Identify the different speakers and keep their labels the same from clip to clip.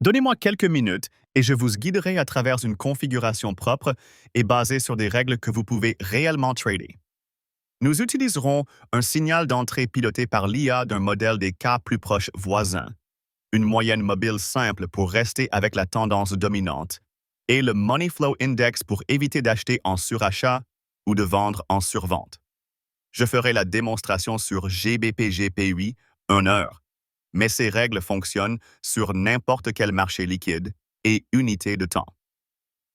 Speaker 1: Donnez-moi quelques minutes et je vous guiderai à travers une configuration propre et basée sur des règles que vous pouvez réellement trader. Nous utiliserons un signal d'entrée piloté par l'IA d'un modèle des cas plus proches voisins, une moyenne mobile simple pour rester avec la tendance dominante, et le Money Flow Index pour éviter d'acheter en surachat ou de vendre en survente. Je ferai la démonstration sur GBP/GPUI 1 heure, mais ces règles fonctionnent sur n'importe quel marché liquide et unité de temps.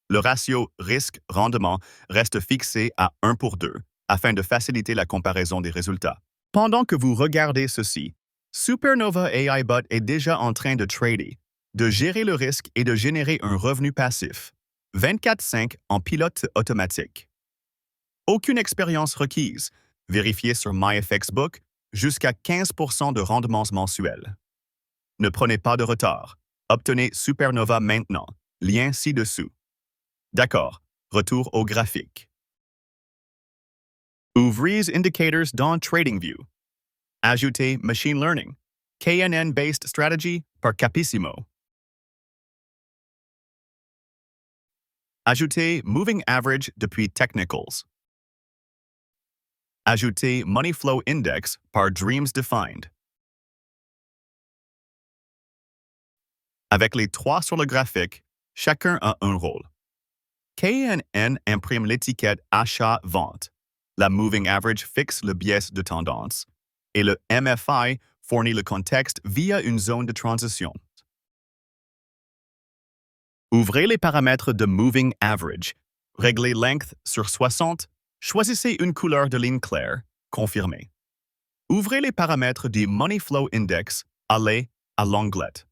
Speaker 1: Le ratio risque-rendement reste fixé à 1 pour 2 afin de faciliter la comparaison des résultats. Pendant que vous regardez ceci, Supernova AI Bot est déjà en train de trader, de gérer le risque et de générer un revenu passif, 24/5 en pilote automatique. Aucune expérience requise, vérifiez sur MyFXBook, jusqu'à 15% de rendements mensuels. Ne prenez pas de retard. Obtenez Supernova maintenant. Lien ci-dessous. D'accord. Retour au graphique. Ouvrez Indicators dans TradingView. Ajoutez Machine Learning, KNN-based strategy par Capissimo. Ajoutez Moving Average depuis Technicals. Ajoutez Money Flow Index par Dreams Defined. Avec les trois sur le graphique, chacun a un rôle. KNN imprime l'étiquette achat-vente. La Moving Average fixe le biais de tendance. Et le MFI fournit le contexte via une zone de transition. Ouvrez les paramètres de Moving Average. Réglez Length sur 60. Choisissez une couleur de ligne claire. Confirmez. Ouvrez les paramètres du Money Flow Index. Allez à l'onglet.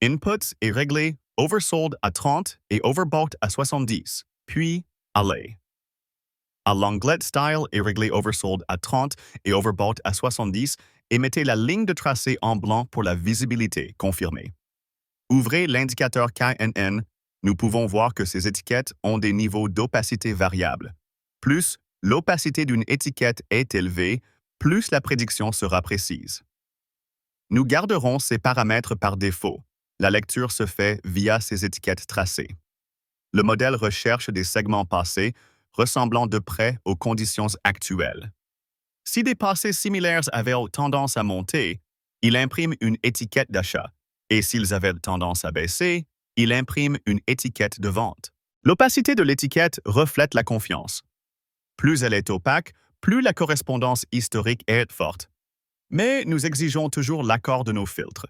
Speaker 1: Inputs est réglé Oversold à 30 et Overbought à 70, puis allez. À l'onglet Style est réglé Oversold à 30 et Overbought à 70 et mettez la ligne de tracé en blanc pour la visibilité confirmée. Ouvrez l'indicateur KNN. Nous pouvons voir que ces étiquettes ont des niveaux d'opacité variables. Plus l'opacité d'une étiquette est élevée, plus la prédiction sera précise. Nous garderons ces paramètres par défaut. La lecture se fait via ces étiquettes tracées. Le modèle recherche des segments passés ressemblant de près aux conditions actuelles. Si des passés similaires avaient tendance à monter, il imprime une étiquette d'achat, et s'ils avaient tendance à baisser, il imprime une étiquette de vente. L'opacité de l'étiquette reflète la confiance. Plus elle est opaque, plus la correspondance historique est forte. Mais nous exigeons toujours l'accord de nos filtres.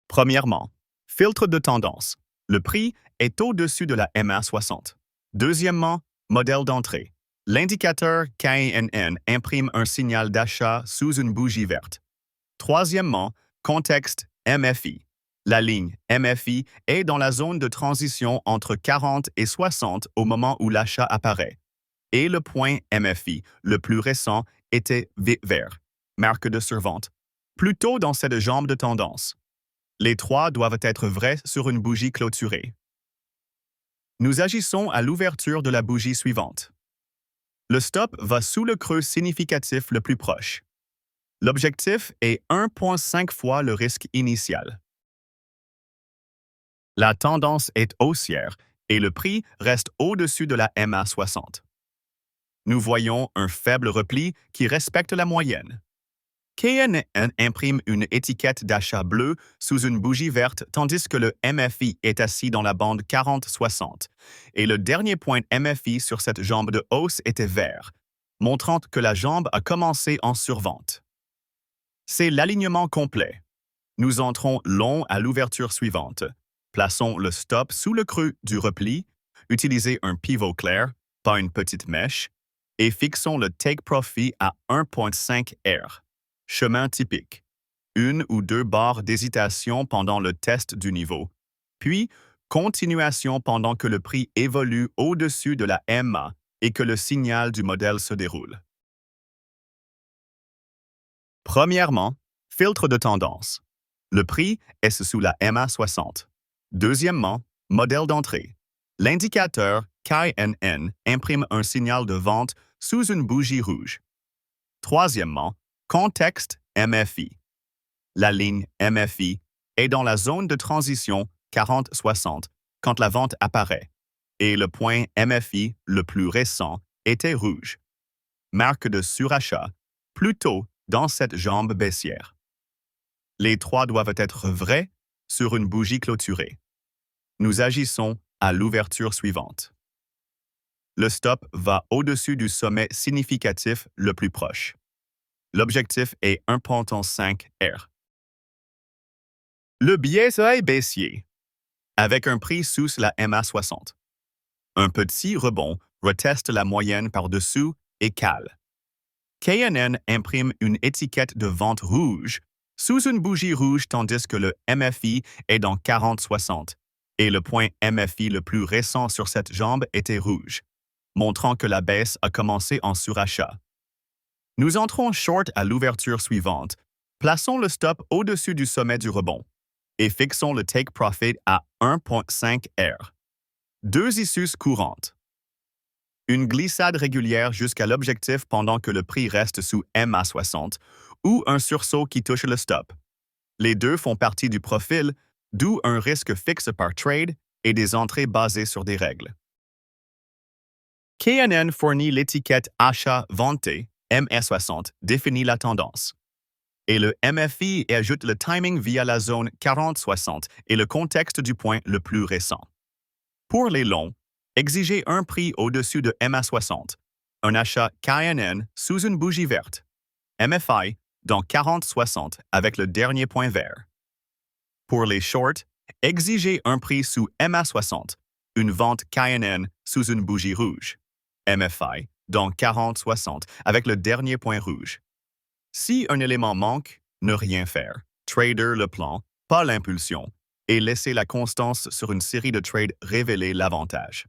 Speaker 1: Premièrement, filtre de tendance. Le prix est au-dessus de la MA60. Deuxièmement, modèle d'entrée. L'indicateur KNN imprime un signal d'achat sous une bougie verte. Troisièmement, contexte MFI. La ligne MFI est dans la zone de transition entre 40 et 60 au moment où l'achat apparaît. Et le point MFI, le plus récent, était vert, marque de survente, plutôt dans cette jambe de tendance. Les trois doivent être vrais sur une bougie clôturée. Nous agissons à l'ouverture de la bougie suivante. Le stop va sous le creux significatif le plus proche. L'objectif est 1,5 fois le risque initial. La tendance est haussière et le prix reste au-dessus de la MA60. Nous voyons un faible repli qui respecte la moyenne. KNN imprime une étiquette d'achat bleu sous une bougie verte tandis que le MFI est assis dans la bande 40-60 et le dernier point MFI sur cette jambe de hausse était vert, montrant que la jambe a commencé en survente. C'est l'alignement complet. Nous entrons long à l'ouverture suivante. Plaçons le stop sous le creux du repli, utilisez un pivot clair, pas une petite mèche, et fixons le take profit à 1,5 R. Chemin typique. Une ou deux barres d'hésitation pendant le test du niveau, puis continuation pendant que le prix évolue au-dessus de la MA et que le signal du modèle se déroule. Premièrement, filtre de tendance. Le prix est sous la MA60. Deuxièmement, modèle d'entrée. L'indicateur KNN imprime un signal de vente sous une bougie rouge. Troisièmement, contexte MFI. La ligne MFI est dans la zone de transition 40-60 quand la vente apparaît, et le point MFI le plus récent était rouge. Marque de surachat, plutôt dans cette jambe baissière. Les trois doivent être vrais sur une bougie clôturée. Nous agissons à l'ouverture suivante. Le stop va au-dessus du sommet significatif le plus proche. L'objectif est 1,5 R. Le BSI baissier, avec un prix sous la MA60. Un petit rebond reteste la moyenne par-dessous et cale. KNN imprime une étiquette de vente rouge sous une bougie rouge tandis que le MFI est dans 40-60 et le point MFI le plus récent sur cette jambe était rouge, montrant que la baisse a commencé en surachat. Nous entrons short à l'ouverture suivante, plaçons le stop au-dessus du sommet du rebond et fixons le take profit à 1,5 R. Deux issues courantes. Une glissade régulière jusqu'à l'objectif pendant que le prix reste sous MA60 ou un sursaut qui touche le stop. Les deux font partie du profil, d'où un risque fixe par trade et des entrées basées sur des règles. KNN fournit l'étiquette achat-venté, MA60, définit la tendance. Et le MFI ajoute le timing via la zone 40-60 et le contexte du point le plus récent. Pour les longs, exigez un prix au-dessus de MA60, un achat KNN sous une bougie verte, MFI dans 40-60 avec le dernier point vert. Pour les shorts, exigez un prix sous MA60, une vente KNN sous une bougie rouge, MFI dans 40-60 avec le dernier point rouge. Si un élément manque, ne rien faire. Trader le plan, pas l'impulsion, et laissez la constance sur une série de trades révéler l'avantage.